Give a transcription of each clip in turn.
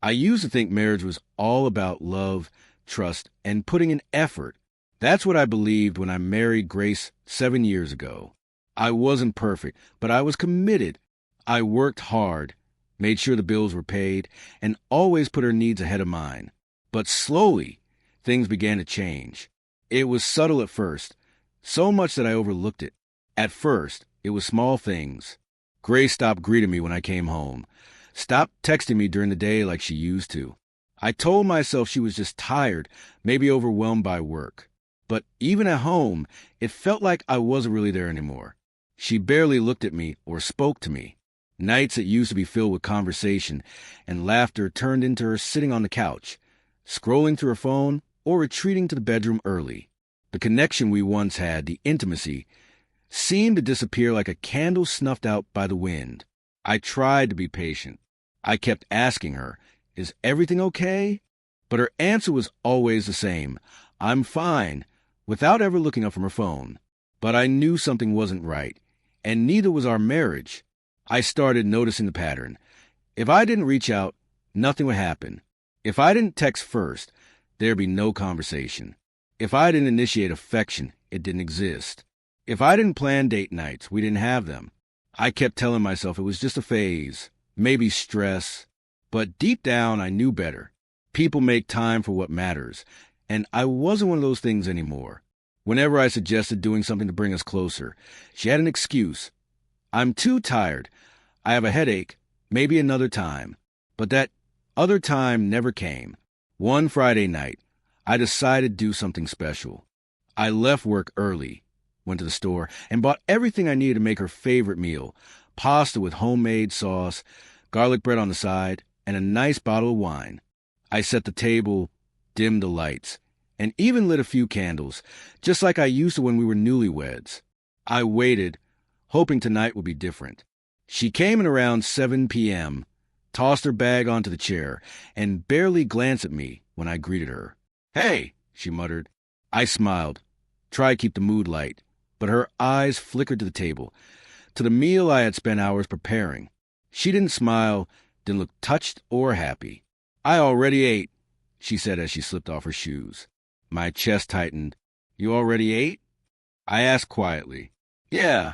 I used to think marriage was all about love, trust, and putting in effort. That's what I believed when I married Grace 7 years ago. I wasn't perfect, but I was committed. I worked hard, made sure the bills were paid, and always put her needs ahead of mine. But slowly, things began to change. It was subtle at first, so much that I overlooked it. At first, it was small things. Grace stopped greeting me when I came home, stopped texting me during the day like she used to. I told myself she was just tired, maybe overwhelmed by work. But even at home, it felt like I wasn't really there anymore. She barely looked at me or spoke to me. Nights that used to be filled with conversation and laughter turned into her sitting on the couch, scrolling through her phone or retreating to the bedroom early. The connection we once had, the intimacy, seemed to disappear like a candle snuffed out by the wind. I tried to be patient. I kept asking her, "Is everything okay?" But her answer was always the same, "I'm fine," without ever looking up from her phone. But I knew something wasn't right, and neither was our marriage. I started noticing the pattern. If I didn't reach out, nothing would happen. If I didn't text first, there'd be no conversation. If I didn't initiate affection, it didn't exist. If I didn't plan date nights, we didn't have them. I kept telling myself it was just a phase, maybe stress. But deep down, I knew better. People make time for what matters, and I wasn't one of those things anymore. Whenever I suggested doing something to bring us closer, she had an excuse. "I'm too tired. I have a headache. Maybe another time." But that other time never came. One Friday night, I decided to do something special. I left work early, went to the store, and bought everything I needed to make her favorite meal: pasta with homemade sauce, garlic bread on the side, and a nice bottle of wine. I set the table, dimmed the lights, and even lit a few candles, just like I used to when we were newlyweds. I waited, hoping tonight would be different. She came in around 7 p.m., tossed her bag onto the chair, and barely glanced at me when I greeted her. "Hey," she muttered. I smiled, tried to keep the mood light, but her eyes flickered to the table, to the meal I had spent hours preparing. She didn't smile, didn't look touched or happy. "I already ate," she said as she slipped off her shoes. My chest tightened. "You already ate?" I asked quietly. "Yeah,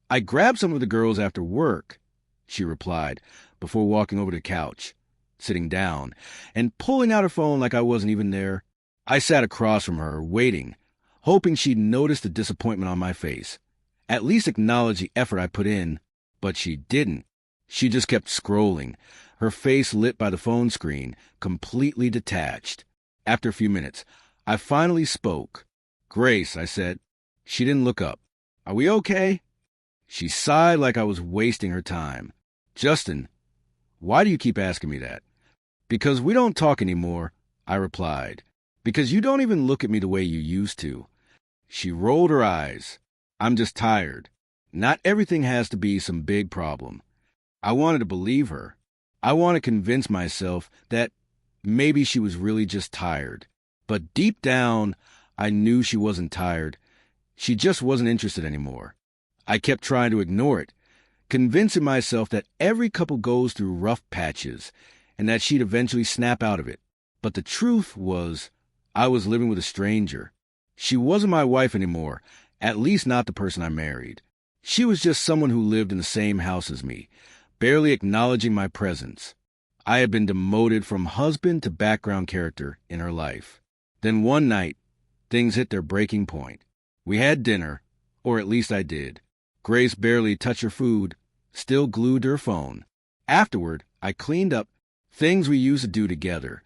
I grabbed some of the girls after work," she replied, before walking over to the couch, sitting down, and pulling out her phone like I wasn't even there. I sat across from her, waiting, hoping she'd notice the disappointment on my face, at least acknowledge the effort I put in, but she didn't. She just kept scrolling, her face lit by the phone screen, completely detached. After a few minutes, I finally spoke. "Grace," I said. She didn't look up. "Are we okay?" She sighed like I was wasting her time. "Justin, why do you keep asking me that?" "Because we don't talk anymore," I replied. "Because you don't even look at me the way you used to." She rolled her eyes. "I'm just tired. Not everything has to be some big problem." I wanted to believe her. I wanted to convince myself that maybe she was really just tired. But deep down, I knew she wasn't tired. She just wasn't interested anymore. I kept trying to ignore it, convincing myself that every couple goes through rough patches and that she'd eventually snap out of it. But the truth was, I was living with a stranger. She wasn't my wife anymore, at least not the person I married. She was just someone who lived in the same house as me, barely acknowledging my presence. I had been demoted from husband to background character in her life. Then one night, things hit their breaking point. We had dinner, or at least I did. Grace barely touched her food, still glued to her phone. Afterward, I cleaned up. Things we used to do together,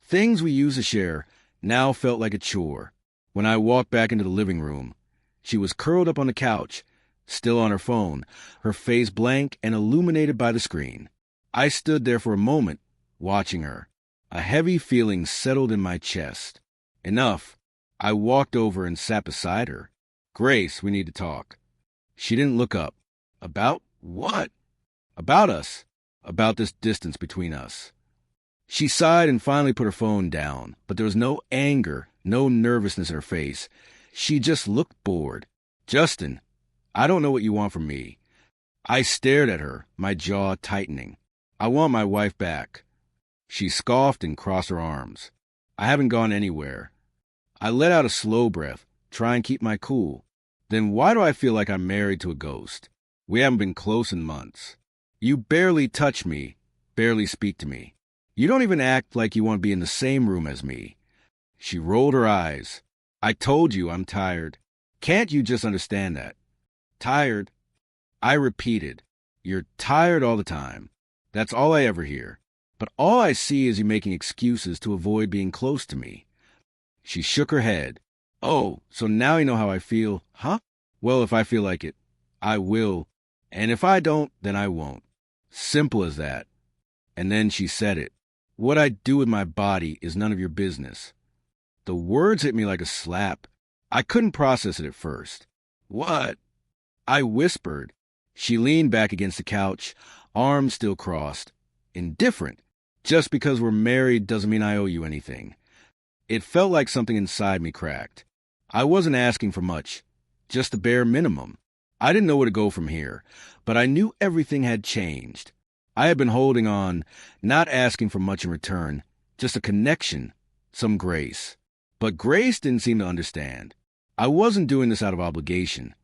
things we used to share, now felt like a chore. When I walked back into the living room, she was curled up on the couch, still on her phone, her face blank and illuminated by the screen. I stood there for a moment, watching her. A heavy feeling settled in my chest. Enough. I walked over and sat beside her. "Grace, we need to talk." She didn't look up. "About what?" "About us. About this distance between us." She sighed and finally put her phone down, but there was no anger, no nervousness in her face. She just looked bored. "Justin, I don't know what you want from me." I stared at her, my jaw tightening. "I want my wife back." She scoffed and crossed her arms. I haven't gone anywhere. I let out a slow breath, try and keep my cool. Then why do I feel like I'm married to a ghost? We haven't been close in months. You barely touch me, barely speak to me. You don't even act like you want to be in the same room as me. She rolled her eyes. I told you I'm tired. Can't you just understand that? Tired? I repeated. You're tired all the time. That's all I ever hear. But all I see is you making excuses to avoid being close to me. She shook her head. Oh, so now you know how I feel, huh? Well, if I feel like it, I will. And if I don't, then I won't. Simple as that. And then she said it. What I do with my body is none of your business. The words hit me like a slap. I couldn't process it at first. What? I whispered. She leaned back against the couch, arms still crossed. Indifferent. Just because we're married doesn't mean I owe you anything. It felt like something inside me cracked. I wasn't asking for much, just the bare minimum. I didn't know where to go from here, but I knew everything had changed. I had been holding on, not asking for much in return, just a connection, some grace. But Grace didn't seem to understand. I wasn't doing this out of obligation.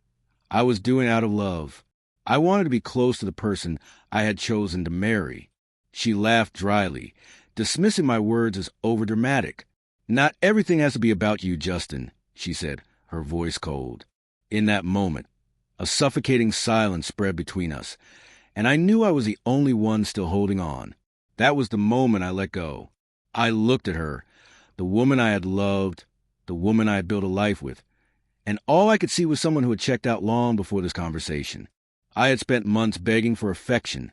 I was doing it out of love. I wanted to be close to the person I had chosen to marry. She laughed dryly, dismissing my words as overdramatic. Not everything has to be about you, Justin, she said, her voice cold. In that moment, a suffocating silence spread between us, and I knew I was the only one still holding on. That was the moment I let go. I looked at her, the woman I had loved, the woman I had built a life with, and all I could see was someone who had checked out long before this conversation. I had spent months begging for affection,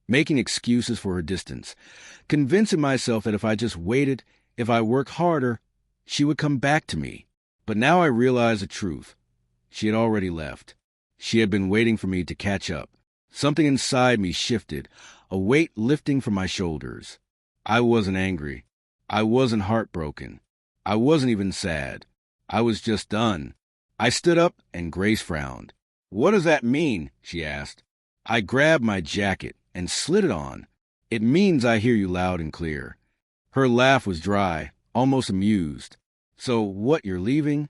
making excuses for her distance, convincing myself that if I just waited, if I worked harder, she would come back to me. But now I realized the truth. She had already left. She had been waiting for me to catch up. Something inside me shifted, a weight lifting from my shoulders. I wasn't angry. I wasn't heartbroken. I wasn't even sad. I was just done. I stood up and Grace frowned. What does that mean? She asked. I grabbed my jacket and slid it on. It means I hear you loud and clear. Her laugh was dry, almost amused. So what, you're leaving?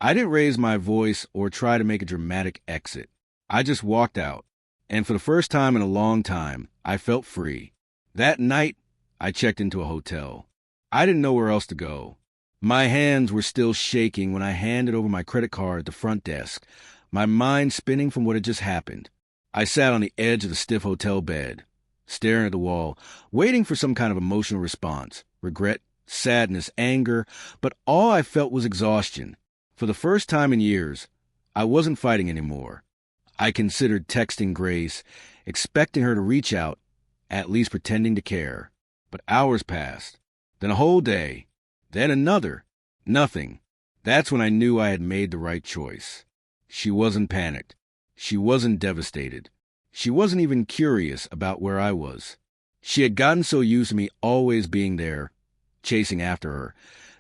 I didn't raise my voice or try to make a dramatic exit. I just walked out. And for the first time in a long time, I felt free. That night, I checked into a hotel. I didn't know where else to go. My hands were still shaking when I handed over my credit card at the front desk, my mind spinning from what had just happened. I sat on the edge of the stiff hotel bed, staring at the wall, waiting for some kind of emotional response, regret, sadness, anger, but all I felt was exhaustion. For the first time in years, I wasn't fighting anymore. I considered texting Grace, expecting her to reach out, at least pretending to care. But hours passed, then a whole day, then another. Nothing. That's when I knew I had made the right choice. She wasn't panicked. She wasn't devastated. She wasn't even curious about where I was. She had gotten so used to me always being there, chasing after her,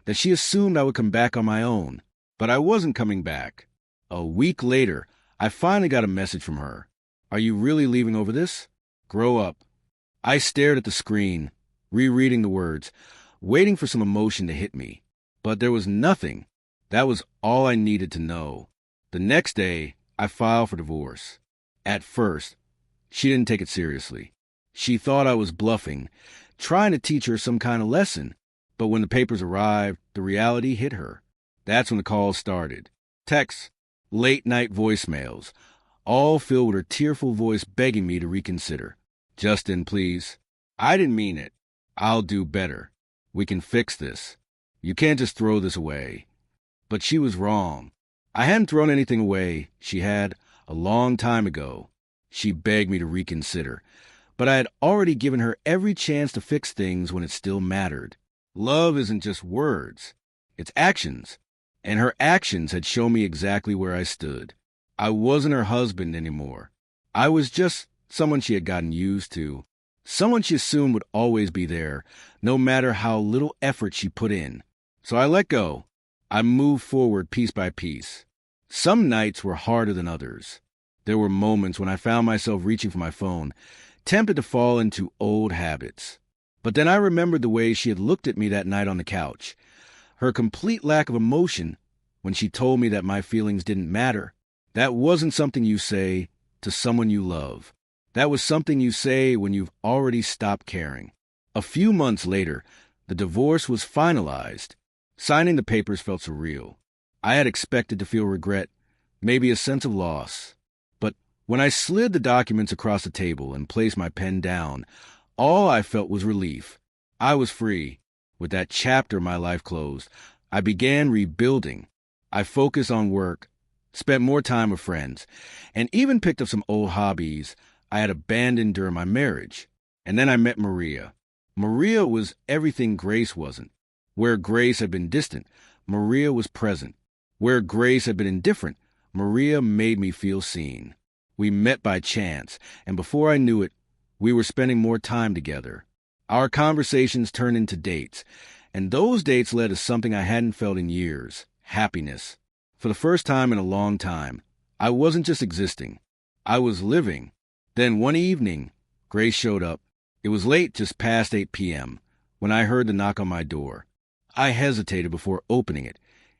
that she assumed I would come back on my own. But I wasn't coming back. A week later, I finally got a message from her. Are you really leaving over this? Grow up. I stared at the screen, rereading the words, waiting for some emotion to hit me. But there was nothing. That was all I needed to know. The next day, I filed for divorce. At first, she didn't take it seriously. She thought I was bluffing, trying to teach her some kind of lesson. But when the papers arrived, the reality hit her. That's when the calls started. Texts, late-night voicemails, all filled with her tearful voice begging me to reconsider. Justin, please. I didn't mean it. I'll do better. We can fix this. You can't just throw this away. But she was wrong. I hadn't thrown anything away. She had, a long time ago. She begged me to reconsider. But I had already given her every chance to fix things when it still mattered. Love isn't just words. It's actions. And her actions had shown me exactly where I stood. I wasn't her husband anymore. I was just someone she had gotten used to. Someone she assumed would always be there, no matter how little effort she put in. So I let go. I moved forward piece by piece. Some nights were harder than others. There were moments when I found myself reaching for my phone, tempted to fall into old habits. But then I remembered the way she had looked at me that night on the couch. Her complete lack of emotion when she told me that my feelings didn't matter. That wasn't something you say to someone you love. That was something you say when you've already stopped caring. A few months later, the divorce was finalized. Signing the papers felt surreal. I had expected to feel regret, maybe a sense of loss. But when I slid the documents across the table and placed my pen down, all I felt was relief. I was free. With that chapter of my life closed, I began rebuilding. I focused on work, spent more time with friends, and even picked up some old hobbies I had abandoned during my marriage. And then I met Maria. Maria was everything Grace wasn't. Where Grace had been distant, Maria was present. Where Grace had been indifferent, Maria made me feel seen. We met by chance, and before I knew it, we were spending more time together. Our conversations turned into dates, and those dates led to something I hadn't felt in years: happiness. For the first time in a long time, I wasn't just existing. I was living. Then one evening, Grace showed up. It was late, just past 8 p.m., when I heard the knock on my door. I hesitated before opening it,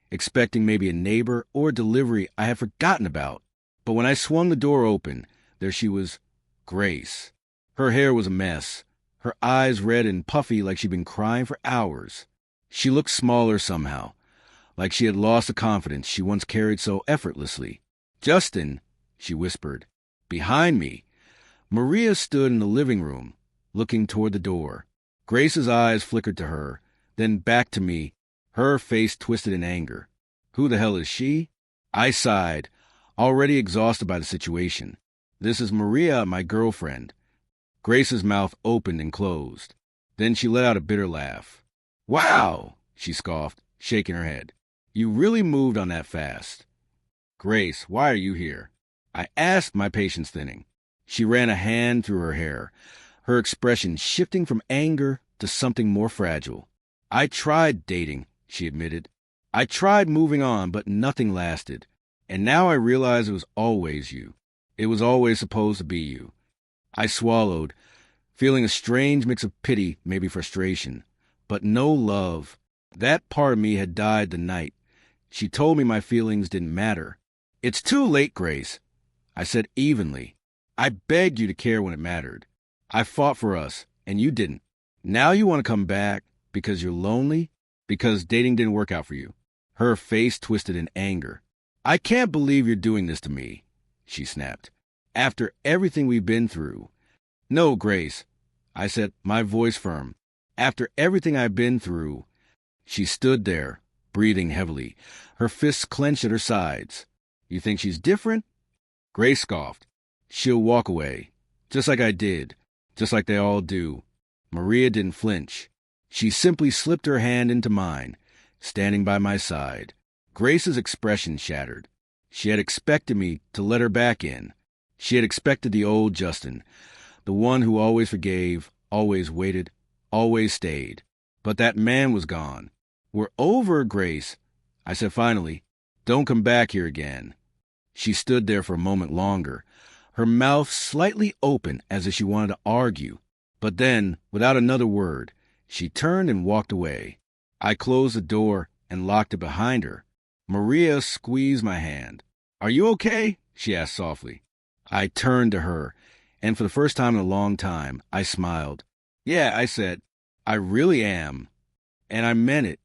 expecting maybe a neighbor or a delivery I had forgotten about. But when I swung the door open, there she was, Grace. Her hair was a mess, her eyes red and puffy like she'd been crying for hours. She looked smaller somehow, like she had lost the confidence she once carried so effortlessly. "Justin," she whispered. Behind me, Maria stood in the living room, looking toward the door. Grace's eyes flickered to her, then back to me, her face twisted in anger. Who the hell is she? I sighed, already exhausted by the situation. This is Maria, my girlfriend. Grace's mouth opened and closed. Then she let out a bitter laugh. "Wow," she scoffed, shaking her head. "You really moved on that fast." "Grace, why are you here?" I asked, my patience thinning. She ran a hand through her hair, her expression shifting from anger to something more fragile. "I tried dating," she admitted. "I tried moving on, but nothing lasted. And now I realize it was always you. It was always supposed to be you." I swallowed, feeling a strange mix of pity, maybe frustration, but no love. That part of me had died the night she told me my feelings didn't matter. "It's too late, Grace," I said evenly. "I begged you to care when it mattered. I fought for us, and you didn't. Now you want to come back because you're lonely? Because dating didn't work out for you?" Her face twisted in anger. "I can't believe you're doing this to me," she snapped. "After everything we've been through." "No, Grace," I said, my voice firm. "After everything I've been through." She stood there, breathing heavily, her fists clenched at her sides. "You think she's different?" Grace scoffed. "She'll walk away, just like I did, just like they all do." Maria didn't flinch. She simply slipped her hand into mine, standing by my side. Grace's expression shattered. She had expected me to let her back in. She had expected the old Justin, the one who always forgave, always waited, always stayed. But that man was gone. "We're over, Grace," I said finally. "Don't come back here again." She stood there for a moment longer, her mouth slightly open as if she wanted to argue. But then, without another word, she turned and walked away. I closed the door and locked it behind her. Maria squeezed my hand. "Are you okay?" she asked softly. I turned to her, and for the first time in a long time, I smiled. "Yeah," I said, "I really am. And I meant it.